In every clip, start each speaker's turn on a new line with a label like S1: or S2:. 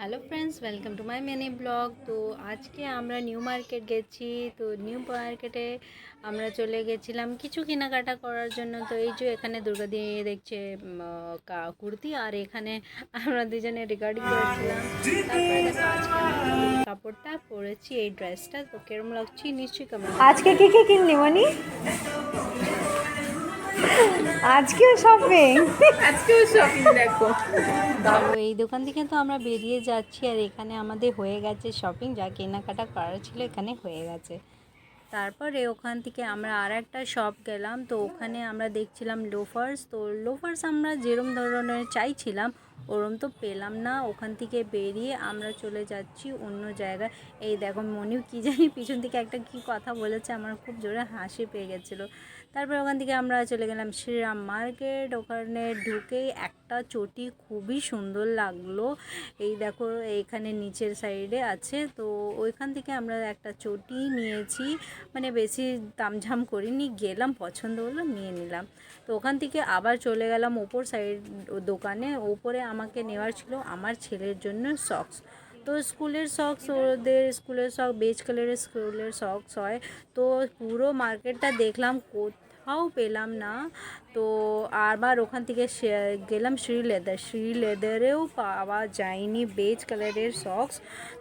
S1: Hello friends, welcome to my mini blog. তো আজকে আমরা নিউ মার্কেট গেছি। তো নিউ মার্কেটে আমরা চলে গেছিলাম কিছু কেনাকাটা করার জন্য। তো এই যে এখানে দুর্গা দিয়ে দেখছে কুর্তি, আর এখানে আমরা দুজনে রেকর্ডিং করেছিলাম। তারপরে দেখো আজকে আমরা কাপড়টা পরেছি, এই ড্রেসটা। তো কেরম লাগছে নিশ্চয়ই কমেন্ট।
S2: আজকে কি কি কিনলি মনি? আজকেও শপিং দেখো।
S1: তো এই দোকান থেকে তো আমরা বেরিয়ে যাচ্ছি, আর এখানে আমাদের হয়ে গেছে শপিং। যা কেনাকাটা করার ছিল এখানে হয়ে গেছে। তারপরে ওখান থেকে আমরা আর একটা শপ গেলাম। তো ওখানে আমরা দেখছিলাম লোফার্স। তো লোফার্স আমরা যেরম ধরনের চাইছিলাম ওরম তো পেলাম না। ওখান থেকে বেরিয়ে আমরা চলে যাচ্ছি অন্য জায়গায়। এই দেখো মনিও কী জানি পিছন থেকে একটা কি কথা বলেছে, আমার খুব জোরে হাসি পেয়ে গেছিলো। তারপরে ওখান থেকে আমরা চলে গেলাম শ্রীরাম মার্কেট। ওখানে ঢুকেই একটা চটি খুবই সুন্দর লাগলো। এই দেখো এইখানে নিচের সাইডে আছে। তো ওইখান থেকে আমরা একটা চটি নিয়েছি, মানে বেশি দামঝাম করিনি, গেলাম পছন্দ হলো নিয়ে নিলাম। তো ওখান থেকে আবার চলে গেলাম ওপর সাইড দোকানে। ওপরে আমাকে নেওয়ার ছিল আমার ছেলের জন্য সক্স। তো স্কুলের সক্স, ওদের স্কুলের সক্স বেজ কালারের স্কুলের সক্স হয়। তো পুরো মার্কেটটা দেখলাম, কোথাও পেলাম না। তো আবার ওখান থেকে গেলাম শ্রী লেদারেও পাওয়া যায়নি বেজ কালারের সক্স।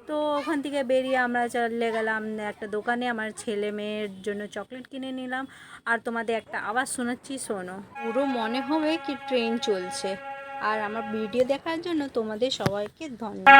S1: তো ওখান থেকে বেরিয়ে আমরা চলে গেলাম একটা দোকানে, আমার ছেলে মেয়ের জন্য চকলেট কিনে নিলাম। আর তোমাদের একটা আওয়াজ শোনাচ্ছি, শোনো। পুরো মনে হবে কি ট্রেন চলছে। আর আমার ভিডিও দেখার জন্য তোমাদের সবাইকে
S3: ধন্যবাদ।